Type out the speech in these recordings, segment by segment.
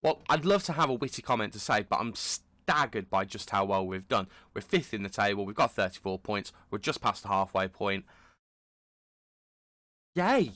Well, I'd love to have a witty comment to say, but I'm staggered by just how well we've done. We're 5th in the table. We've got 34 points. We're just past the halfway point. Yay!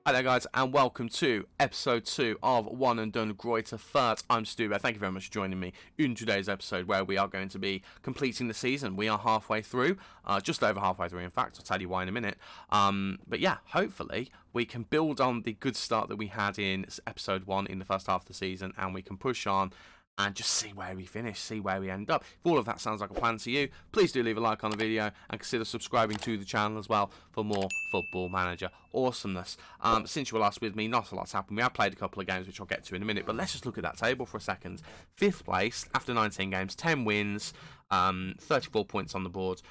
Hi there guys, and welcome to episode 2 of One and Done Greuther Fürth. I'm StuBo. Thank you very much for joining me in today's episode, where we are going to be completing the season. We are halfway through, just over halfway through in fact. I'll tell you why in a minute. But yeah, hopefully we can build on the good start that we had in episode 1 in the first half of the season, and we can push on and just see where we finish, see where we end up. If all of that sounds like a plan to you, please do leave a like on the video and consider subscribing to the channel as well for more Football Manager awesomeness. Since you were last with me, not a lot's happened. We have played a couple of games, which I'll get to in a minute, but let's just look at that table for a second. 5th place after 19 games, 10 wins, 34 points on the board.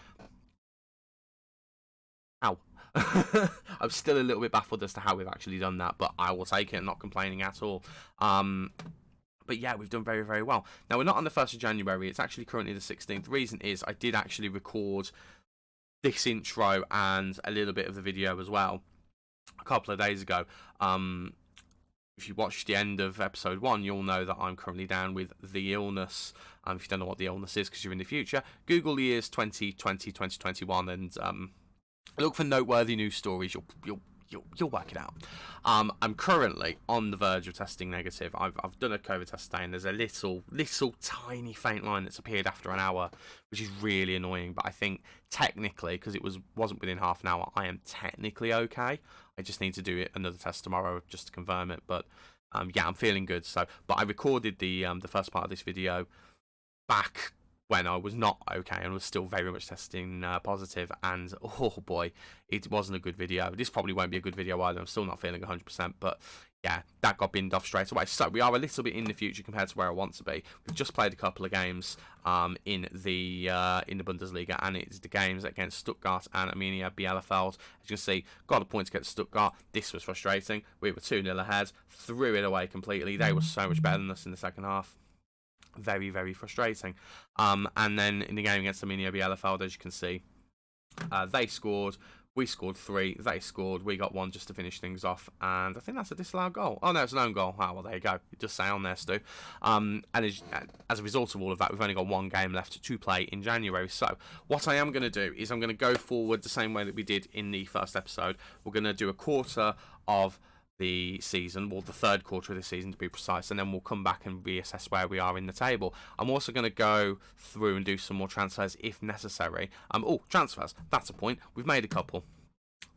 Ow. I'm still a little bit baffled as to how we've actually done that, but I will take it, not complaining at all. But yeah, we've done very, very well. Now, we're not on the 1st of January. It's actually currently the 16th. The reason is I did actually record this intro and a little bit of the video as well a couple of days ago. If you watched the end of episode 1, you'll know that I'm currently down with the illness. If you don't know what the illness is because you're in the future, Google the years 2020, 2021 and look for noteworthy news stories. You'll work it out. I'm currently on the verge of testing negative. I've done a COVID test today, and there's a little tiny faint line that's appeared after an hour, which is really annoying. But I think technically, because it wasn't within half an hour, I am technically okay. I just need to do another test tomorrow just to confirm it. But yeah, I'm feeling good. But I recorded the first part of this video back when I was not okay and was still very much testing positive, and oh boy, it wasn't a good video. This probably won't be a good video either. I'm still not feeling 100%, but yeah, that got binned off straight away. So we are a little bit in the future compared to where I want to be. We've just played a couple of games in the Bundesliga, and it's the games against Stuttgart and Arminia Bielefeld. As you can see, got a point against Stuttgart. This was frustrating. We were 2-0 ahead, threw it away completely. They were so much better than us in the second half. Very, very frustrating. And then in the game against Arminia Bielefeld, as you can see, they scored. We scored 3. They scored. We got 1 just to finish things off. And I think that's a disallowed goal. Oh, no, it's an own goal. Oh, well, there you go. It does say on there, Stu. And as a result of all of that, we've only got 1 game left to play in January. So what I am going to do is I'm going to go forward the same way that we did in the first episode. We're going to do a quarter of the season, well, the third quarter of the season to be precise, and then we'll come back and reassess where we are in the table. I'm also going to go through and do some more transfers if necessary. Transfers, that's a point. We've made a couple.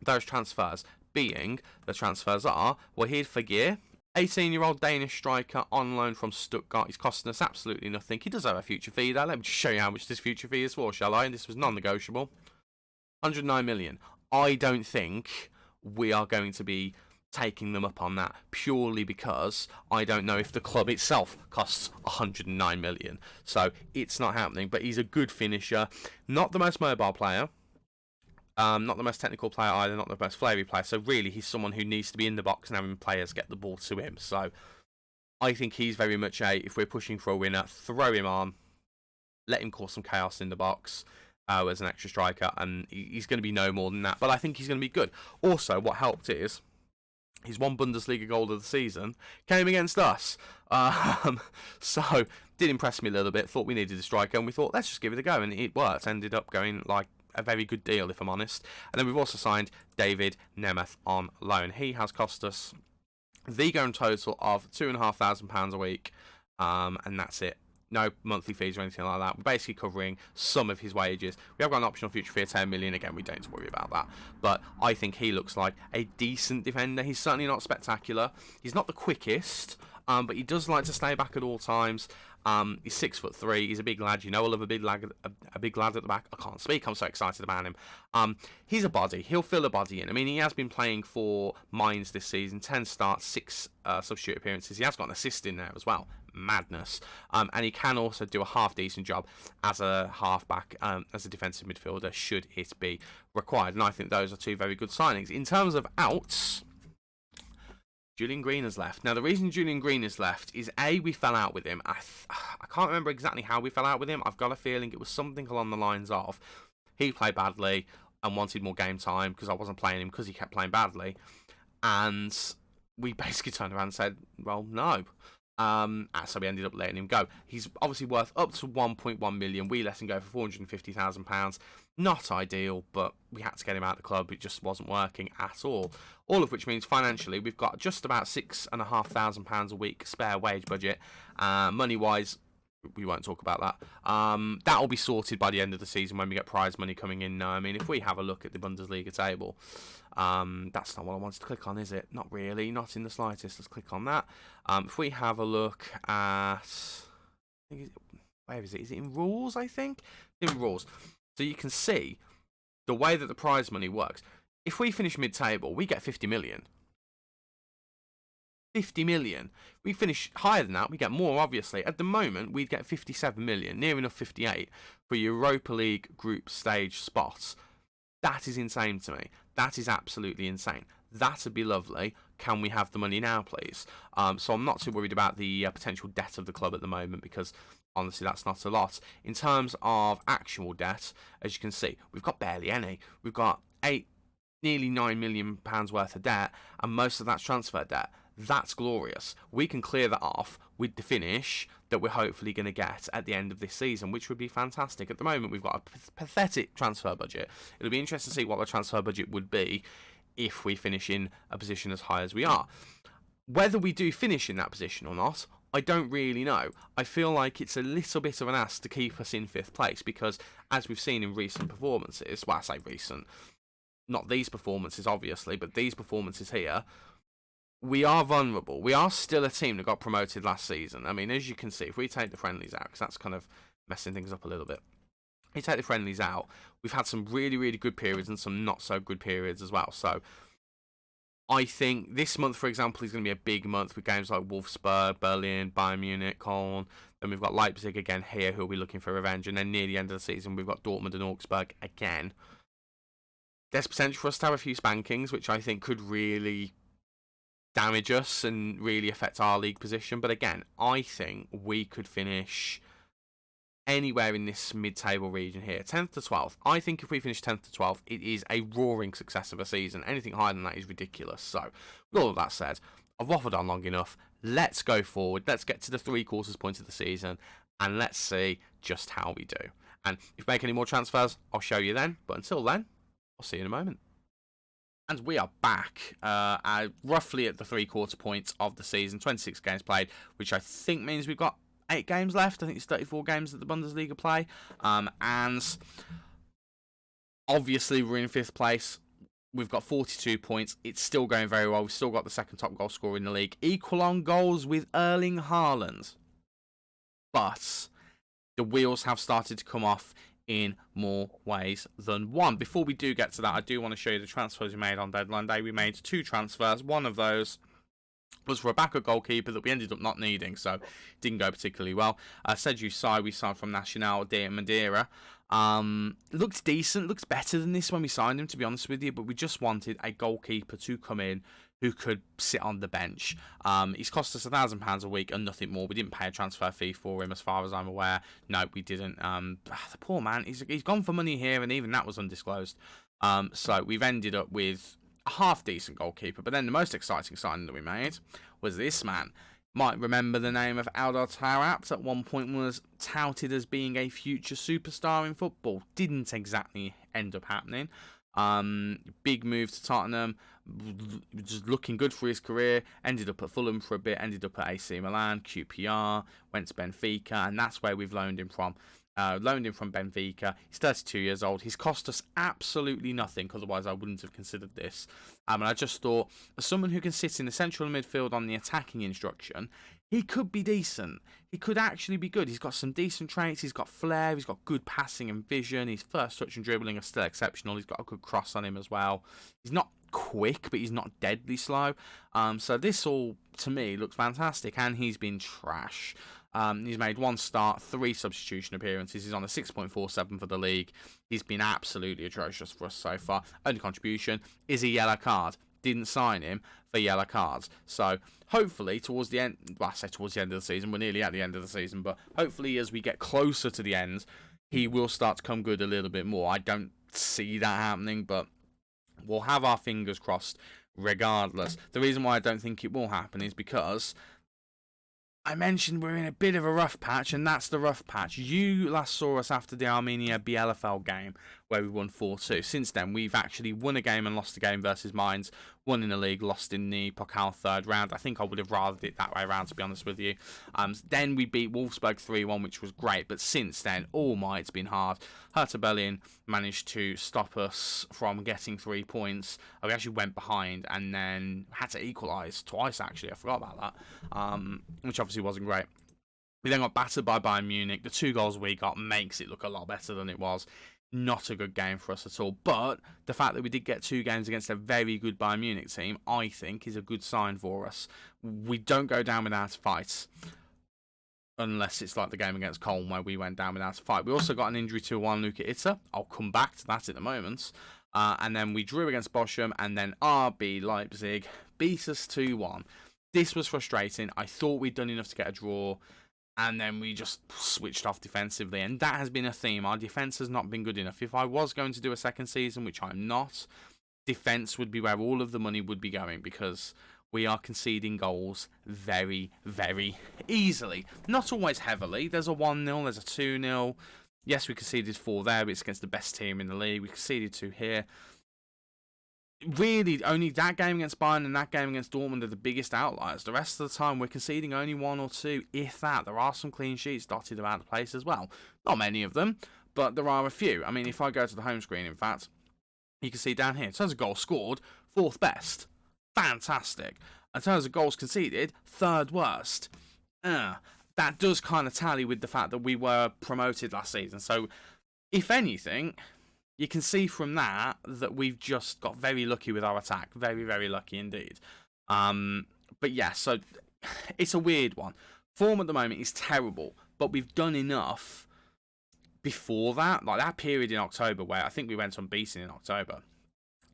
Those transfers being, the transfers are Wahid Fagir, 18-year-old Danish striker on loan from Stuttgart. He's costing us absolutely nothing. He does have a future fee there. Let me just show you how much this future fee is for, shall I? This was non-negotiable. 109 million. I don't think we are going to be taking them up on that, purely because I don't know if the club itself costs 109 million. So it's not happening, but he's a good finisher. Not the most mobile player. Not the most technical player either, not the most flavoury player. So really, he's someone who needs to be in the box and having players get the ball to him. So I think he's very much if we're pushing for a winner, throw him on, let him cause some chaos in the box as an extra striker, and he's going to be no more than that. But I think he's going to be good. Also, what helped is his 1 Bundesliga goal of the season came against us. So, did impress me a little bit. Thought we needed a striker, and we thought, let's just give it a go. And it worked. Ended up going like a very good deal, if I'm honest. And then we've also signed David Nemeth on loan. He has cost us the grand total of £2,500 a week, and that's it. No monthly fees or anything like that. We're basically covering some of his wages. We have got an optional future fee of 10 million. Again, we don't need to worry about that. But I think he looks like a decent defender. He's certainly not spectacular. He's not the quickest, but he does like to stay back at all times. He's 6'3". He's a big lad. You know, I love a big lad at the back. I can't speak. I'm so excited about him. He's a body. He'll fill a body in. I mean, he has been playing for Mainz this season. 10 starts, 6 substitute appearances. He has got an assist in there as well. Madness. And he can also do a half-decent job as a half-back, as a defensive midfielder, should it be required. And I think those are 2 very good signings. In terms of outs, Julian Green has left. Now, the reason Julian Green has left is, A, we fell out with him. I can't remember exactly how we fell out with him. I've got a feeling it was something along the lines of he played badly and wanted more game time because I wasn't playing him because he kept playing badly. And we basically turned around and said, well, no. So we ended up letting him go. He's obviously worth up to 1.1 million. We let him go for £450,000. Not ideal, but we had to get him out of the club. It just wasn't working at all. All of which means financially, we've got just about £6,500 a week spare wage budget. Money-wise, we won't talk about that. That'll be sorted by the end of the season when we get prize money coming in. No, I mean, if we have a look at the Bundesliga table, that's not what I wanted to click on, is it? Not really, not in the slightest. Let's click on that. If we have a look at, where is it? Is it in rules, I think? In rules. So you can see the way that the prize money works. If we finish mid-table, we get 50 million. 50 million. We finish higher than that, we get more, obviously. At the moment, we'd get 57 million, near enough 58, for Europa League group stage spots. That is insane to me. That is absolutely insane. That'd be lovely. Can we have the money now, please? So I'm not too worried about the potential debt of the club at the moment, because honestly, that's not a lot. In terms of actual debt, as you can see, we've got barely any. We've got nearly £9 million worth of debt, and most of that's transfer debt. That's glorious. We can clear that off with the finish that we're hopefully going to get at the end of this season, which would be fantastic. At the moment, we've got a pathetic transfer budget. It'll be interesting to see what the transfer budget would be if we finish in a position as high as we are. Whether we do finish in that position or not, I don't really know. I feel like it's a little bit of an ask to keep us in 5th place because, as we've seen in recent performances, well, I say recent, not these performances, obviously, but these performances here, we are vulnerable. We are still a team that got promoted last season. I mean, as you can see, if we take the friendlies out, because that's kind of messing things up a little bit. If you take the friendlies out, we've had some really, really good periods and some not so good periods as well. So I think this month, for example, is going to be a big month with games like Wolfsburg, Berlin, Bayern Munich, Cologne. Then we've got Leipzig again here, who will be looking for revenge. And then near the end of the season, we've got Dortmund and Augsburg again. There's potential for us to have a few spankings, which I think could really damage us and really affect our league position. But again, I think we could finish anywhere in this mid-table region here, 10th to 12th. I think if we finish 10th to 12th, it is a roaring success of a season. Anything higher than that is ridiculous. So, with all of that said, I've waffled on long enough. Let's go forward. Let's get to the 3/4 point of the season, and let's see just how we do. And if we make any more transfers, I'll show you then. But until then, I'll see you in a moment. And we are back roughly at the 3/4 points of the season. 26 games played, which I think means we've got 8 games left. I think it's 34 games that the Bundesliga play. And obviously we're in 5th place. We've got 42 points. It's still going very well. We've still got the 2nd top goal scorer in the league. Equal on goals with Erling Haaland. But the wheels have started to come off in more ways than one. Before we do get to that, I do want to show you the transfers we made on deadline day. We made 2 transfers. One of those was for a backup goalkeeper that we ended up not needing, so it didn't go particularly well. Seju Sai, we signed from Nacional de Madeira. Looked decent, looks better than this when we signed him, to be honest with you, but we just wanted a goalkeeper to come in who could sit on the bench. He's cost us £1,000 a week and nothing more. We didn't pay a transfer fee for him, as far as I'm aware. No, we didn't. The poor man, he's gone for money here, and even that was undisclosed. So we've ended up with a half-decent goalkeeper. But then the most exciting signing that we made was this man. Might remember the name of Eldar Tarapt. At one point was touted as being a future superstar in football. Didn't exactly end up happening. Big move to Tottenham, just looking good for his career. Ended up at Fulham for a bit, ended up at AC Milan, QPR, went to Benfica, and that's where we've loaned him from. Loaned him from Benfica. He's 32 years old. He's cost us absolutely nothing, otherwise I wouldn't have considered this. And I just thought, as someone who can sit in the central midfield on the attacking instruction, he could be decent. He could actually be good. He's got some decent traits. He's got flair. He's got good passing and vision. His first touch and dribbling are still exceptional. He's got a good cross on him as well. He's not quick, but he's not deadly slow. So this all, to me, looks fantastic. And he's been trash. He's made 1 start, 3 substitution appearances. He's on a 6.47 for the league. He's been absolutely atrocious for us so far. Only contribution is a yellow card. didn't sign him for yellow cards. So hopefully towards the end, well, I say towards the end of the season, we're nearly at the end of the season, but hopefully as we get closer to the end, he will start to come good a little bit more. I don't see that happening, but we'll have our fingers crossed regardless. The reason why I don't think it will happen is because I mentioned we're in a bit of a rough patch, and that's the rough patch. You last saw us after the Armenia BLFL game, where we won 4-2. Since then, we've actually won a game and lost a game versus Mines. Won in the league, lost in the Pokal third round. I think I would have rathered it that way around, to be honest with you. Then we beat Wolfsburg 3-1, which was great. But since then, oh my, it's been hard. Hertha Berlin managed to stop us from getting 3 points. We actually went behind and then had to equalise twice, actually. I forgot about that, which obviously wasn't great. We then got battered by Bayern Munich. The 2 goals we got makes it look a lot better than it was. Not a good game for us at all. But the fact that we did get 2 games against a very good Bayern Munich team, I think, is a good sign for us. We don't go down without a fight. Unless it's like the game against Cologne where we went down without a fight. We also got an injury to Juanluca Itta. I'll come back to that in a moment. And then we drew against Bochum. And then RB Leipzig beat us 2-1. This was frustrating. I thought we'd done enough to get a draw. And then we just switched off defensively. And that has been a theme. Our defence has not been good enough. If I was going to do a second season, which I'm not, defence would be where all of the money would be going. Because we are conceding goals very, very easily. Not always heavily. There's a 1-0, there's a 2-0. Yes, we conceded 4 there, but it's against the best team in the league. We conceded 2 here. Really, only that game against Bayern and that game against Dortmund are the biggest outliers. The rest of the time, we're conceding only 1 or 2, if that. There are some clean sheets dotted about the place as well. Not many of them, but there are a few. I mean, if I go to the home screen, in fact, you can see down here, in terms of goals scored, 4th best. Fantastic. In terms of goals conceded, 3rd worst. That does kind of tally with the fact that we were promoted last season. So, if anything, you can see from that we've just got very lucky with our attack. Very, very lucky indeed. But yeah, so it's a weird one. Form at the moment is terrible, but we've done enough before that. Like that period in October where I think we went unbeaten in October.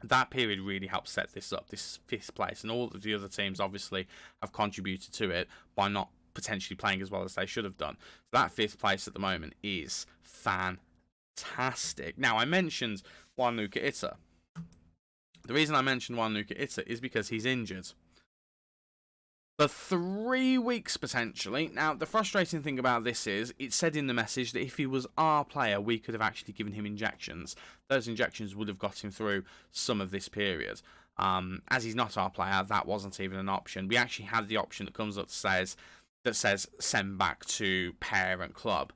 That period really helped set this up, this 5th place. And all of the other teams obviously have contributed to it by not potentially playing as well as they should have done. So that 5th place at the moment is fantastic. Now, I mentioned Juanluca Itta. The reason I mentioned Juanluca Itta is because he's injured. For 3 weeks, potentially. Now, the frustrating thing about this is, it said in the message that if he was our player, we could have actually given him injections. Those injections would have got him through some of this period. As he's not our player, that wasn't even an option. We actually had the option that comes up that says send back to parent club.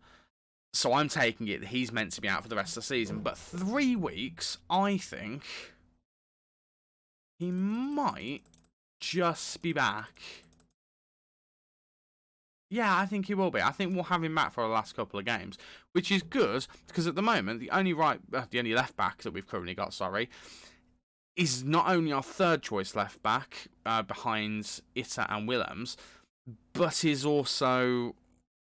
So I'm taking it that he's meant to be out for the rest of the season. But 3 weeks, I think he might just be back. Yeah, I think he will be. I think we'll have him back for the last couple of games, which is good because at the moment the only left back that we've currently got, is not only our 3rd choice left back behind Itta and Willems, but is also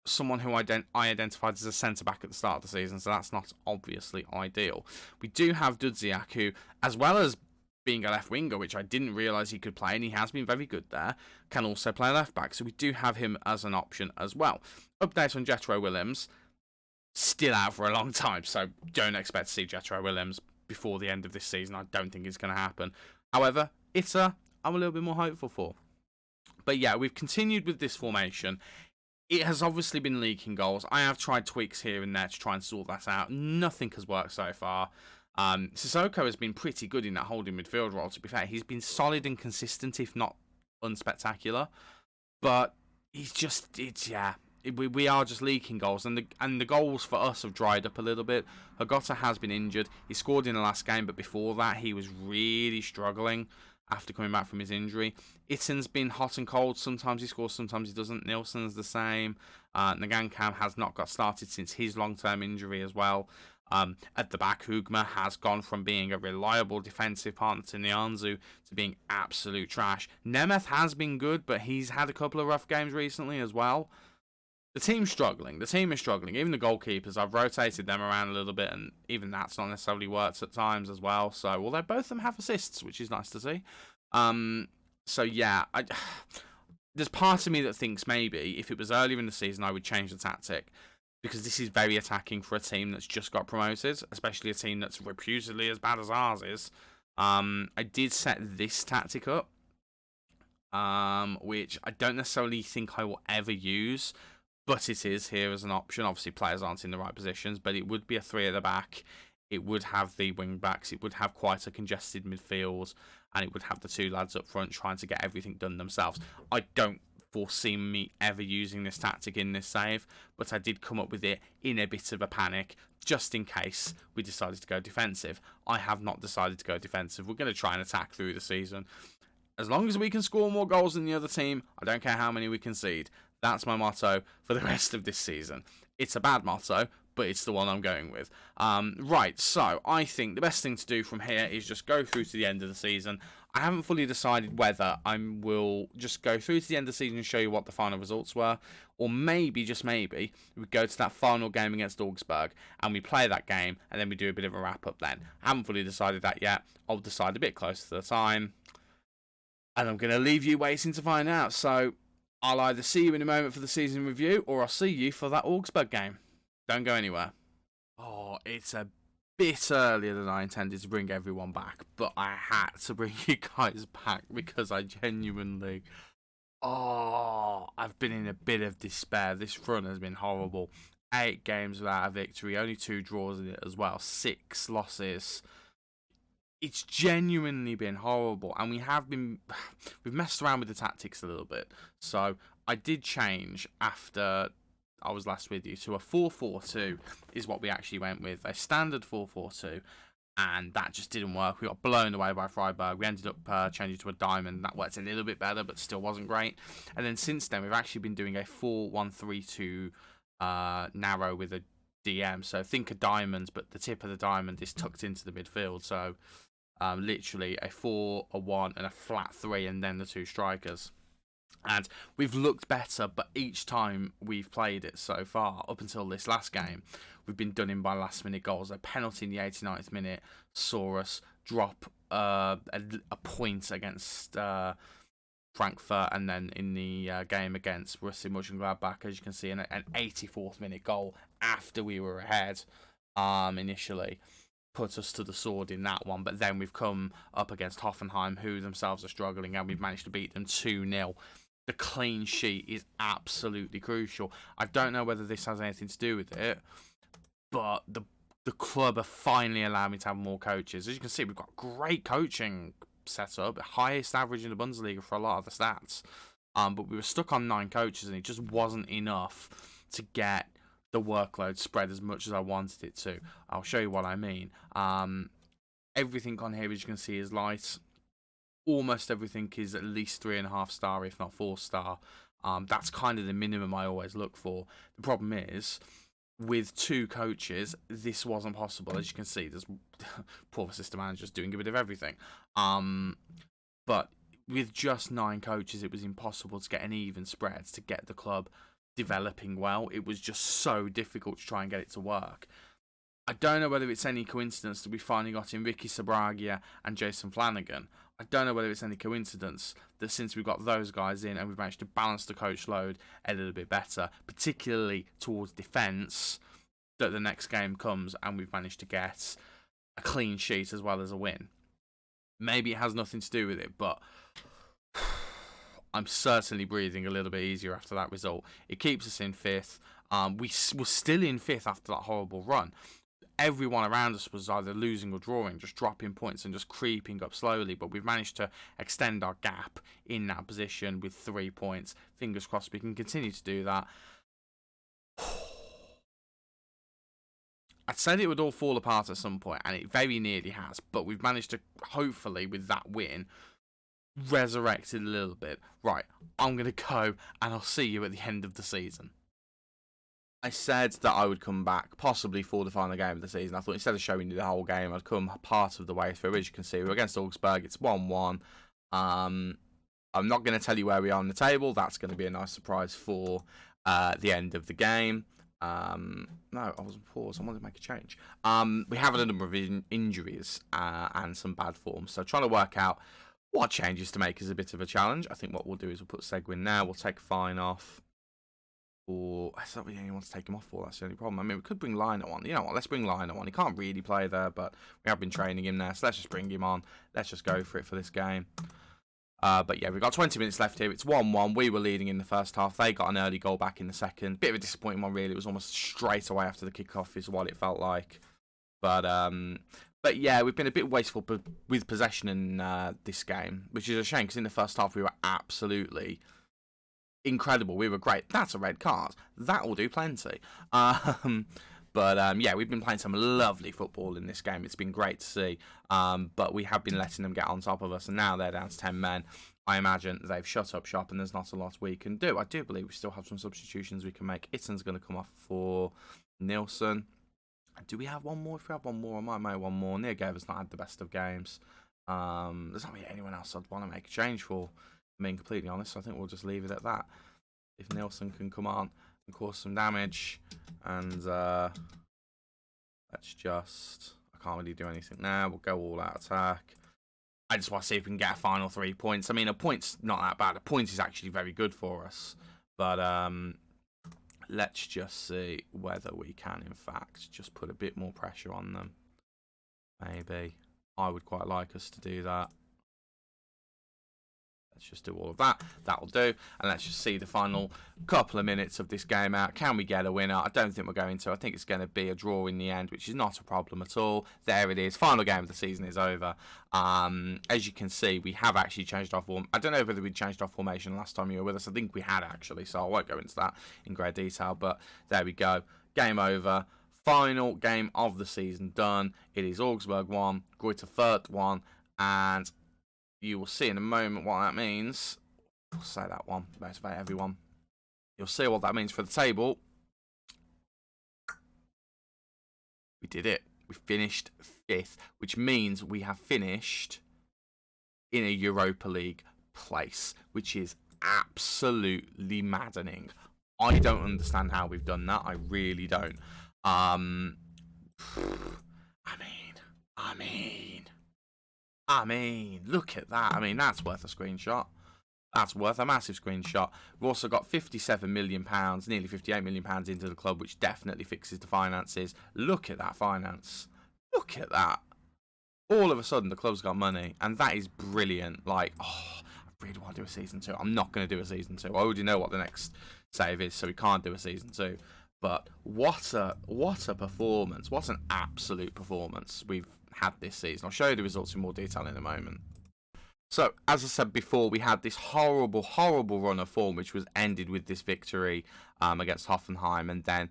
someone who I identified as a centre back at the start of the season. So that's not obviously ideal. We do have Dudziak, who, as well as being a left winger, which I didn't realise he could play, and he has been very good there, can also play left back. So we do have him as an option as well. Update on Jetro Willems, still out for a long time, so don't expect to see Jetro Willems before the end of this season. I don't think it's going to happen. However, Itta, I'm a little bit more hopeful for. But yeah, we've continued with this formation. It has obviously been leaking goals. I have tried tweaks here and there to try and sort that out. Nothing has worked so far. Sissoko has been pretty good in that holding midfield role, to be fair. He's been solid and consistent, if not unspectacular. But he's just, we are just leaking goals. And the goals for us have dried up a little bit. Hagota has been injured. He scored in the last game, but before that, he was really struggling after coming back from his injury. Itten's been hot and cold. Sometimes he scores, sometimes he doesn't. Nilsson's the same. Nagankam has not got started since his long-term injury as well. At the back, Hugma has gone from being a reliable defensive partner to Nyanzu to being absolute trash. Nemeth has been good, but he's had a couple of rough games recently as well. The team's struggling. The team is struggling. Even the goalkeepers, I've rotated them around a little bit, and even that's not necessarily worked at times as well. So, although both of them have assists, which is nice to see. So yeah, there's part of me that thinks maybe if it was earlier in the season, I would change the tactic, because this is very attacking for a team that's just got promoted, especially a team that's reputedly as bad as ours is. I did set this tactic up, which I don't necessarily think I will ever use, but it is here as an option. Obviously, players aren't in the right positions, but it would be a 3 at the back. It would have the wing backs. It would have quite a congested midfield, and it would have the 2 lads up front trying to get everything done themselves. I don't foresee me ever using this tactic in this save, but I did come up with it in a bit of a panic, just in case we decided to go defensive. I have not decided to go defensive. We're going to try and attack through the season. As long as we can score more goals than the other team, I don't care how many we concede. That's my motto for the rest of this season. It's a bad motto, but it's the one I'm going with. Right, so I think the best thing to do from here is just go through to the end of the season. I haven't fully decided whether I will just go through to the end of the season and show you what the final results were, or maybe, just maybe, we go to that final game against Augsburg and we play that game and then we do a bit of a wrap-up then. I haven't fully decided that yet. I'll decide a bit closer to the time, and I'm going to leave you waiting to find out. So I'll either see you in a moment for the season review, or I'll see you for that Augsburg game. Don't go anywhere. Oh, it's a bit earlier than I intended to bring everyone back, but I had to bring you guys back because I genuinely... I've been in a bit of despair. This run has been horrible. 8 games without a victory, only 2 draws in it as well, 6 losses. It's genuinely been horrible, and we've messed around with the tactics a little bit. So I did change after I was last with you to a 4-4-2 is what we actually went with, a standard 4-4-2, and that just didn't work. We got blown away by Freiburg. We ended up changing to a diamond. That worked a little bit better, but still wasn't great. And then since then, we've actually been doing a 4-1-3-2 narrow with a DM. So think a diamond, but the tip of the diamond is tucked into the midfield. So literally a 4, a 1, and a flat 3, and then the 2 strikers. And we've looked better, but each time we've played it so far, up until this last game, we've been done in by last-minute goals. A penalty in the 89th minute saw us drop a point against Frankfurt, and then in the game against Borussia Mönchengladbach, as you can see, an 84th minute goal after we were ahead initially, put us to the sword in that one. But then we've come up against Hoffenheim, who themselves are struggling, and we've managed to beat them 2-0. The clean sheet is absolutely crucial. I don't know whether this has anything to do with it, but the club have finally allowed me to have more coaches. As you can see, we've got great coaching set up, highest average in the Bundesliga for a lot of the stats. But we were stuck on 9 coaches, and it just wasn't enough to get the workload spread as much as I wanted it to. I'll show you what I mean. Everything on here, as you can see, is light. Almost everything is at least 3.5 star, if not 4 star. That's kind of the minimum I always look for. The problem is, with 2 coaches, this wasn't possible. As you can see, there's poor assistant managers doing a bit of everything. But with just 9 coaches, it was impossible to get an even spread, to get the club developing well. It was just so difficult to try and get it to work. I don't know whether it's any coincidence that we finally got in Ricky Sabragia and Jason Flanagan. I don't know whether it's any coincidence that since we've got those guys in and we've managed to balance the coach load a little bit better, particularly towards defence, that the next game comes and we've managed to get a clean sheet as well as a win. Maybe it has nothing to do with it, but I'm certainly breathing a little bit easier after that result. It keeps us in 5th. We were still in 5th after that horrible run. Everyone around us was either losing or drawing, just dropping points and just creeping up slowly. But we've managed to extend our gap in that position with 3 points. Fingers crossed we can continue to do that. I'd said it would all fall apart at some point, and it very nearly has. But we've managed to, hopefully, with that win, resurrect it a little bit. Right, I'm going to go, and I'll see you at the end of the season. I said that I would come back, possibly for the final game of the season. I thought instead of showing you the whole game, I'd come part of the way through. As you can see, we're against Augsburg. It's 1-1. I'm not going to tell you where we are on the table. That's going to be a nice surprise for the end of the game. No, I wasn't paused. I wanted to make a change. We have had a number of injuries and some bad form. So trying to work out What changes to make is a bit of a challenge. I think what we'll do is we'll put Seguin there. We'll take Fine off. Or it's not really anyone to take him off for. That's the only problem. I mean, we could bring Liner on. You know what? Let's bring Liner on. He can't really play there, but we have been training him there. So let's just bring him on. Let's just go for it for this game. But yeah, we've got 20 minutes left here. It's 1-1. We were leading in the first half. They got an early goal back in the second. Bit of a disappointing one, really. It was almost straight away after the kickoff is what it felt like. But yeah, we've been a bit wasteful with possession in this game, which is a shame because in the first half we were absolutely incredible. We were great. That's a red card. That will do plenty. Yeah, we've been playing some lovely football in this game. It's been great to see. But we have been letting them get on top of us, and now they're down to 10 men. I imagine they've shut up shop, and there's not a lot we can do. I do believe we still have some substitutions we can make. Itten's going to come off for Nielsen. Do we have one more? If we have one more, I might make one more. Neergaver's not had the best of games. There's not really anyone else I'd want to make a change for. Being completely honest, I think we'll just leave it at that. If Nielsen can come on and cause some damage, and let's just... I can't really do anything now. We'll go all out attack. I just want to see if we can get a final 3 points. I mean, a point's not that bad. A point is actually very good for us. But let's just see whether we can, in fact, just put a bit more pressure on them. Maybe. I would quite like us to do that. Let's just do all of that. That'll do. And let's just see the final couple of minutes of this game out. Can we get a winner? I don't think we're going to. I think it's going to be a draw in the end, which is not a problem at all. There it is. Final game of the season is over. As you can see, we have actually changed our form. I don't know whether we changed our formation last time you were with us. I think we had, actually, so I won't go into that in great detail. But there we go. Game over. Final game of the season done. It is Augsburg 1, Greuther Fürth 1, and you will see in a moment what that means. I'll say that one, motivate everyone. You'll see what that means for the table. We did it. We finished 5th, which means we have finished in a Europa League place, which is absolutely maddening. I don't understand how we've done that. I really don't. I mean, look at that. I mean, that's worth a screenshot. That's worth a massive screenshot. We've also got £57 million, nearly £58 million into the club, which definitely fixes the finances. Look at that finance. Look at that. All of a sudden, the club's got money, and that is brilliant. Like, oh, I really want to do a season 2. I'm not going to do a season 2. I already know what the next save is, so we can't do a season 2. But what a performance. What an absolute performance we've had this season. I'll show you the results in more detail in a moment. So, as I said before, we had this horrible, horrible run of form, which was ended with this victory against Hoffenheim. And then,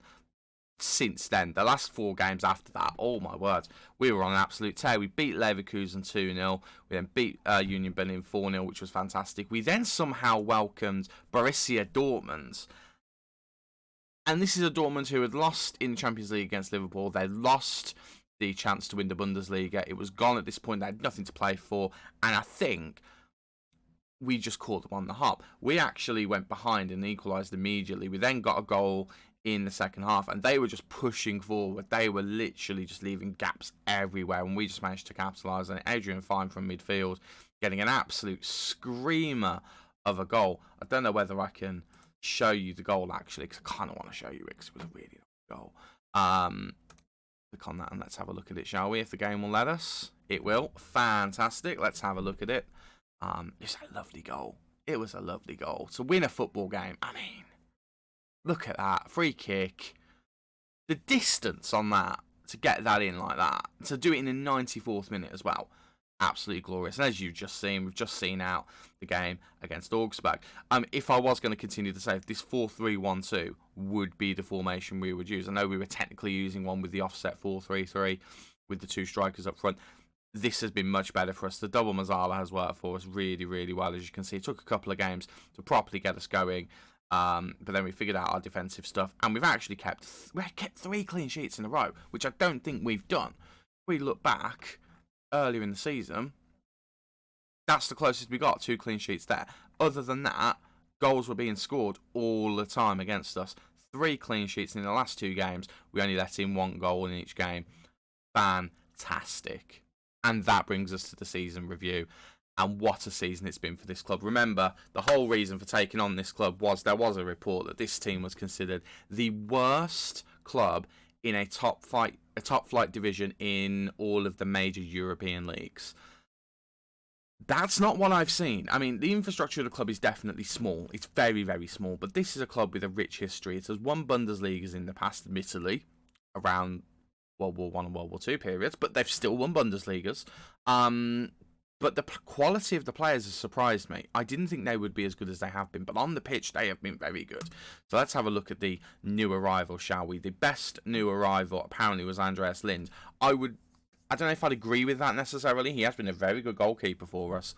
since then, the last 4 games after that, oh my word, we were on an absolute tear. We beat Leverkusen 2-0. We then beat Union Berlin 4-0, which was fantastic. We then somehow welcomed Borussia Dortmund. And this is a Dortmund who had lost in the Champions League against Liverpool. They lost the chance to win the Bundesliga. It was gone at this point. They had nothing to play for. And I think we just caught them on the hop. We actually went behind and equalised immediately. We then got a goal in the second half, and they were just pushing forward. They were literally just leaving gaps everywhere, and we just managed to capitalise on it. Adrian Fine from midfield getting an absolute screamer of a goal. I don't know whether I can show you the goal, actually, because I kind of want to show you it, because it was a really nice goal. Click on that and let's have a look at it, shall we? If the game will let us. It will. Fantastic. Let's have a look at it. It's a lovely goal. It was a lovely goal. To win a football game, I mean, look at that. Free kick. The distance on that, to get that in like that, to do it in the 94th minute as well. Absolutely glorious. And as you've just seen, we've just seen out the game against Augsburg. If I was going to continue to say, this 4-3-1-2 would be the formation we would use. I know we were technically using one with the offset 4-3-3 with the 2 strikers up front. This has been much better for us. The double Mazzala has worked for us really, really well. As you can see, it took a couple of games to properly get us going. But then we figured out our defensive stuff. And we've actually kept 3 clean sheets in a row, which I don't think we've done. If we look back earlier in the season, that's the closest we got, 2 clean sheets there. Other than that, goals were being scored all the time against us. 3 clean sheets in the last 2 games. We only let in 1 goal in each game. Fantastic. And that brings us to the season review. And what a season it's been for this club. Remember, the whole reason for taking on this club was there was a report that this team was considered the worst club in a top flight division in all of the major European leagues. That's not what I've seen. I mean, the infrastructure of the club is definitely small. It's very, very small. But this is a club with a rich history. It has won Bundesligas in the past, admittedly, around World War I and World War II periods. But they've still won Bundesligas. But the quality of the players has surprised me. I didn't think they would be as good as they have been. But on the pitch, they have been very good. So let's have a look at the new arrival, shall we? The best new arrival, apparently, was Andreas Lind. I don't know if I'd agree with that necessarily. He has been a very good goalkeeper for us.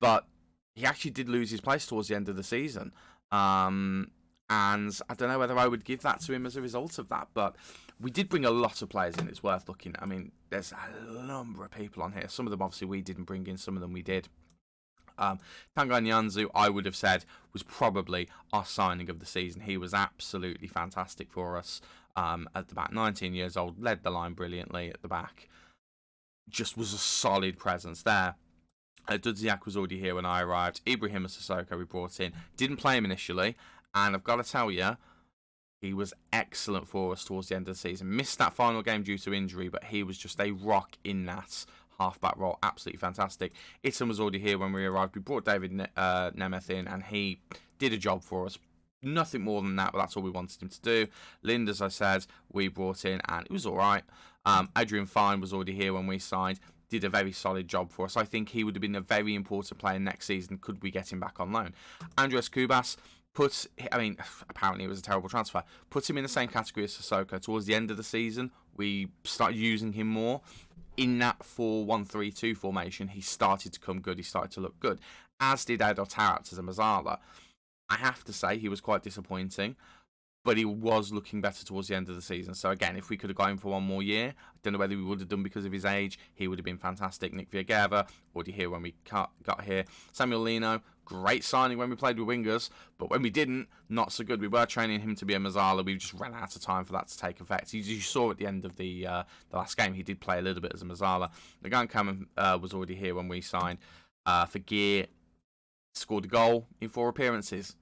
But he actually did lose his place towards the end of the season. And I don't know whether I would give that to him as a result of that. But we did bring a lot of players in. It's worth looking at. I mean, there's a number of people on here. Some of them, obviously, we didn't bring in. Some of them we did. Tango Nyanzu, I would have said, was probably our signing of the season. He was absolutely fantastic for us at the back. 19 years old, led the line brilliantly at the back. Just was a solid presence there. Dudziak was already here when I arrived. Ibrahim Sissoko we brought in. Didn't play him initially. And I've got to tell you, he was excellent for us towards the end of the season. Missed that final game due to injury, but he was just a rock in that half-back role. Absolutely fantastic. Itten was already here when we arrived. We brought David Nemeth in, and he did a job for us. Nothing more than that, but that's all we wanted him to do. Lind, as I said, we brought in, and it was all right. Adrian Fine was already here when we signed. Did a very solid job for us. I think he would have been a very important player next season, could we get him back on loan. Andres Kubas, apparently it was a terrible transfer. Put him in the same category as Sissoko. Towards the end of the season, we started using him more. In that 4-1-3-2 formation, he started to come good. He started to look good. As did Adel Taarabt as a Mazzala. I have to say, he was quite disappointing. But he was looking better towards the end of the season. So again, if we could have got him for one more year, I don't know whether we would have done because of his age. He would have been fantastic. Nick Viergeva, already here when we got here. Samuel Lino, great signing when we played with wingers. But when we didn't, not so good. We were training him to be a Mazzala. We just ran out of time for that to take effect. You saw at the end of the last game, he did play a little bit as a Mazzala. Nagan Kamen was already here when we signed. For Gear, scored a goal in 4 appearances.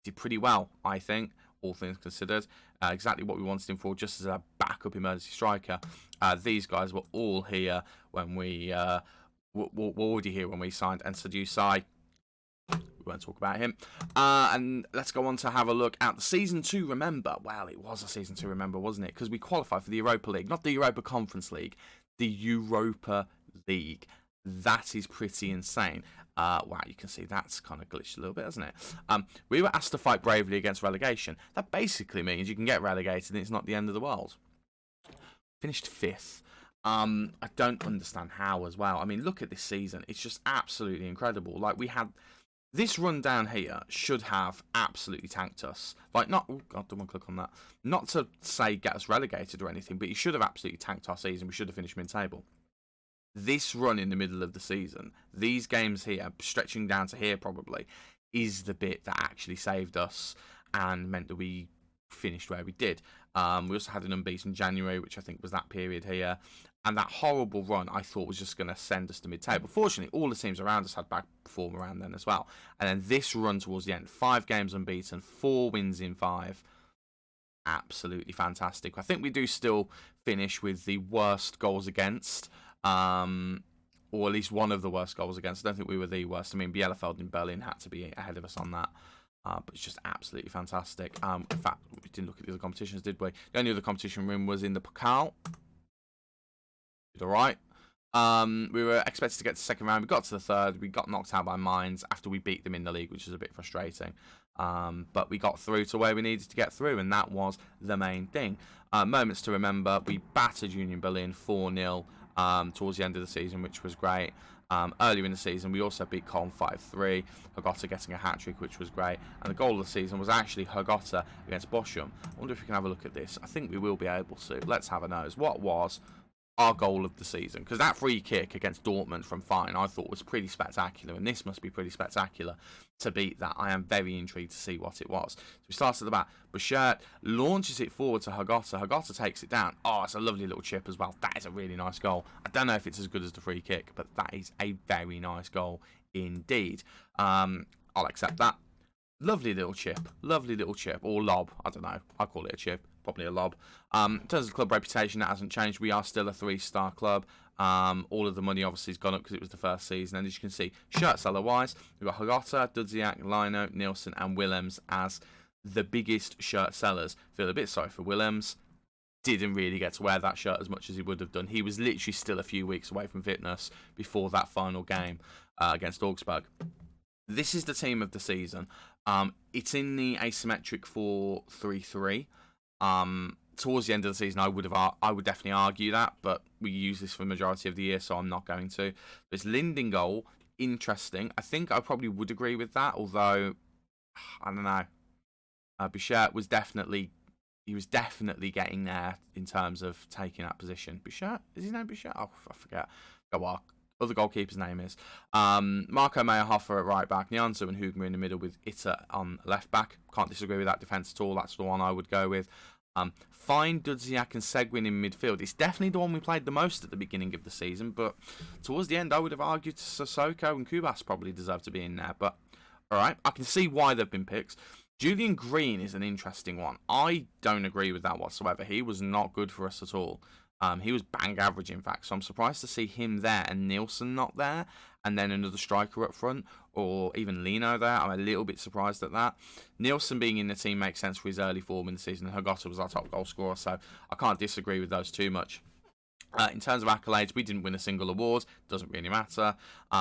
Did pretty well, I think. All things considered, exactly what we wanted him for, just as a backup emergency striker. These guys were all here when we were already here when we signed. And Sadu Sai, we won't talk about him. And let's go on to have a look at the Season 2 Remember. Well, it was a Season 2 Remember, wasn't it? Because we qualified for the Europa League, not the Europa Conference League, the Europa League. That is pretty insane. Wow, you can see that's kind of glitched a little bit, hasn't it? We were asked to fight bravely against relegation. That basically means you can get relegated and it's not the end of the world. Finished 5th. I don't understand how as well. I mean, look at this season. It's just absolutely incredible. Like, we had... This run down here should have absolutely tanked us. Like, not... Oh, God, don't want to click on that. Not to say get us relegated or anything, but it should have absolutely tanked our season. We should have finished mid-table. This run in the middle of the season, these games here, stretching down to here probably, is the bit that actually saved us and meant that we finished where we did. We also had an unbeaten January, which I think was that period here. And that horrible run, I thought, was just going to send us to mid-table. Fortunately, all the teams around us had bad form around then as well. And then this run towards the end, 5 games unbeaten, 4 wins in 5. Absolutely fantastic. I think we do still finish with the worst goals against. Or at least one of the worst goals against. I don't think we were the worst. I mean, Bielefeld in Berlin had to be ahead of us on that. But it's just absolutely fantastic. In fact, we didn't look at the other competitions, did we? The only other competition room was in the Pokal. Did all right. We were expected to get to the second round. We got to the third. We got knocked out by Mainz after we beat them in the league, which is a bit frustrating. But we got through to where we needed to get through, and that was the main thing. Moments to remember. We battered Union Berlin 4-0. Towards the end of the season, which was great. Earlier in the season, we also beat Colm 5-3, Hagota getting a hat-trick, which was great. And the goal of the season was actually Hagota against Bochum. I wonder if we can have a look at this. I think we will be able to. Let's have a nose. What was our goal of the season, because that free kick against Dortmund from Fine I thought was pretty spectacular, and this must be pretty spectacular to beat that. I am very intrigued to see what it was. So we start at the back. Bouchard launches it forward to Hagota. Hagota takes it down. Oh, it's a lovely little chip as well. That is a really nice goal. I don't know if it's as good as the free kick, but that is a very nice goal indeed. I'll accept that. Lovely little chip, or lob. I don't know. I call it a chip, probably a lob. In terms of club reputation, that hasn't changed. We are still a 3-star club. All of the money obviously has gone up because it was the first season. And as you can see, shirt seller wise, we've got Hagota, Dudziak, Lino, Nielsen, and Willems as the biggest shirt sellers. Feel a bit sorry for Willems. Didn't really get to wear that shirt as much as he would have done. He was literally still a few weeks away from fitness before that final game against Augsburg. This is the team of the season. It's in the asymmetric 4-3-3. Towards the end of the season, I would definitely argue that, but we use this for the majority of the year, so I'm not going to. This Linden goal, interesting. I think I probably would agree with that, although I don't know. Bouchard was definitely getting there in terms of taking that position. Bouchard, is his name Bouchard? Oh, I forget. What other goalkeeper's name is. Marco Meyerhofer at right back, Nyanzu and Hugma in the middle with Itta on left back. Can't disagree with that defence at all. That's the one I would go with. Fine, Dudziak and Seguin in midfield. It's definitely the one we played the most at the beginning of the season, but towards the end I would have argued Sissoko and Kubas probably deserve to be in there. But alright, I can see why they've been picked. Julian Green is an interesting one. I don't agree with that whatsoever. He was not good for us at all. He was bang average, in fact, so I'm surprised to see him there and Nielsen not there, and then another striker up front, or even Lino there. I'm a little bit surprised at that. Nielsen being in the team makes sense for his early form in the season. Hagota was our top goal scorer, so I can't disagree with those too much. In terms of accolades, we didn't win a single award. Doesn't really matter.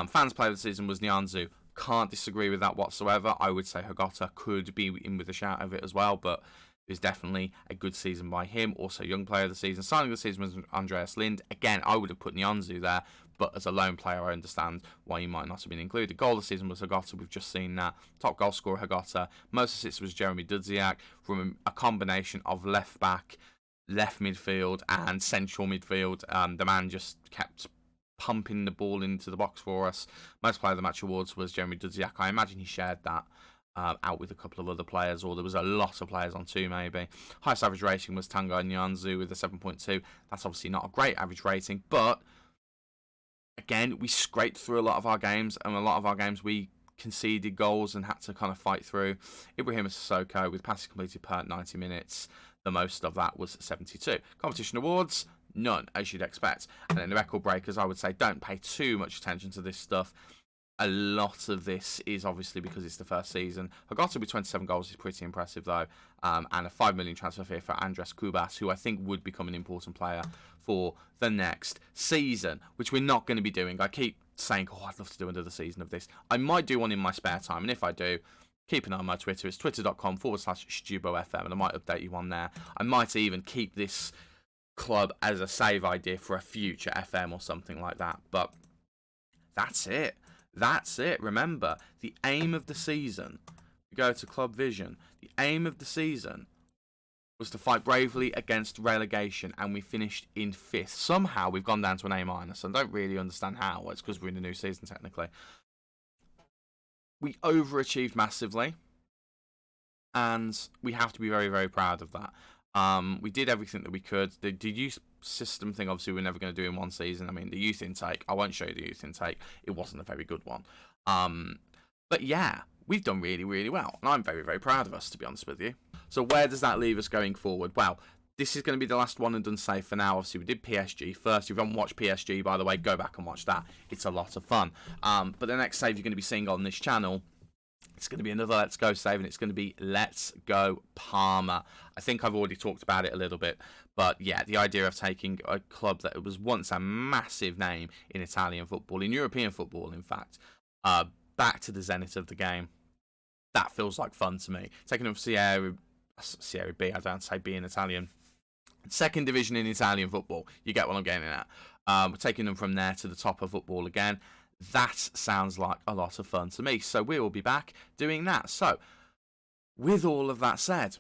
Fans player of the season was Nyanzu. Can't disagree with that whatsoever. I would say Hagota could be in with a shout of it as well, but it was definitely a good season by him. Also, young player of the season. Signing of the season was Andreas Lind. Again, I would have put Nyanzu there, but as a lone player, I understand why he might not have been included. Goal of the season was Hagota. We've just seen that. Top goal scorer, Hagota. Most assists was Jeremy Dudziak from a combination of left back, left midfield, and central midfield. The man just kept pumping the ball into the box for us. Most player of the match awards was Jeremy Dudziak. I imagine he shared that out with a couple of other players, or there was a lot of players on too, maybe. Highest average rating was Tango Nyanzu with a 7.2. That's obviously not a great average rating, but again, we scraped through a lot of our games, and a lot of our games we conceded goals and had to kind of fight through. Ibrahim Sissoko with passes completed per 90 minutes. The most of that was 72. Competition awards, none, as you'd expect. And then the record breakers, I would say, don't pay too much attention to this stuff. A lot of this is obviously because it's the first season. Hagota with 27 goals is pretty impressive, though. And a 5 million transfer fee for Andres Kubas, who I think would become an important player for the next season, which we're not going to be doing. I keep saying, oh, I'd love to do another season of this. I might do one in my spare time, and if I do, keep an eye on my Twitter. It's twitter.com/StuBoFM, and I might update you on there. I might even keep this club as a save idea for a future FM or something like that. But that's it. That's it. Remember, the aim of the season, we go to Club Vision, the aim of the season was to fight bravely against relegation, and we finished in 5th. Somehow we've gone down to an A-. I don't really understand how. It's because we're in a new season, technically. We overachieved massively, and we have to be very, very proud of that. We did everything that we could. The youth system thing, obviously, we're never going to do in one season. I mean, the youth intake, I won't show you the youth intake. It wasn't a very good one. But yeah, we've done really, really well. And I'm very, very proud of us, to be honest with you. So where does that leave us going forward? Well, this is going to be the last one and done save for now. Obviously, we did PSG first. If you haven't watched PSG, by the way, go back and watch that. It's a lot of fun. But the next save you're going to be seeing on this channel, it's going to be another Let's Go save, and it's going to be Let's Go Parma. I think I've already talked about it a little bit, but yeah, the idea of taking a club that was once a massive name in Italian football, in European football, in fact, back to the zenith of the game. That feels like fun to me. Taking them from Serie B, I don't say B in Italian. Second division in Italian football. You get what I'm getting at. We're taking them from there to the top of football again. That sounds like a lot of fun to me. So we will be back doing that. So, with all of that said,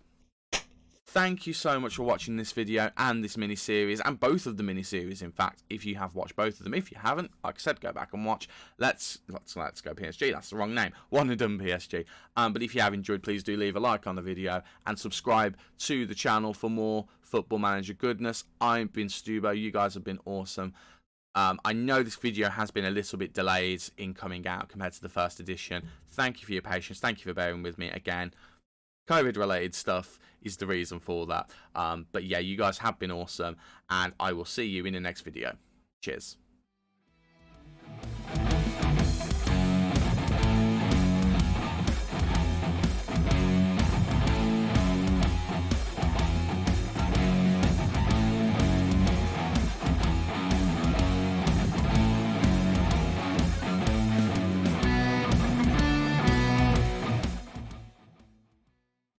Thank you so much for watching this video and this mini-series, and both of the mini-series, in fact, if you have watched both of them. If you haven't, like I said, go back and watch Let's Go PSG. That's the wrong name. One and done PSG. But if you have enjoyed, please do leave a like on the video and subscribe to the channel for more Football Manager goodness. I've been StuBo. You guys have been awesome. I know this video has been a little bit delayed in coming out compared to the first edition. Thank you for your patience. Thank you for bearing with me again. COVID related stuff is the reason for that. But yeah, you guys have been awesome, and I will see you in the next video. Cheers.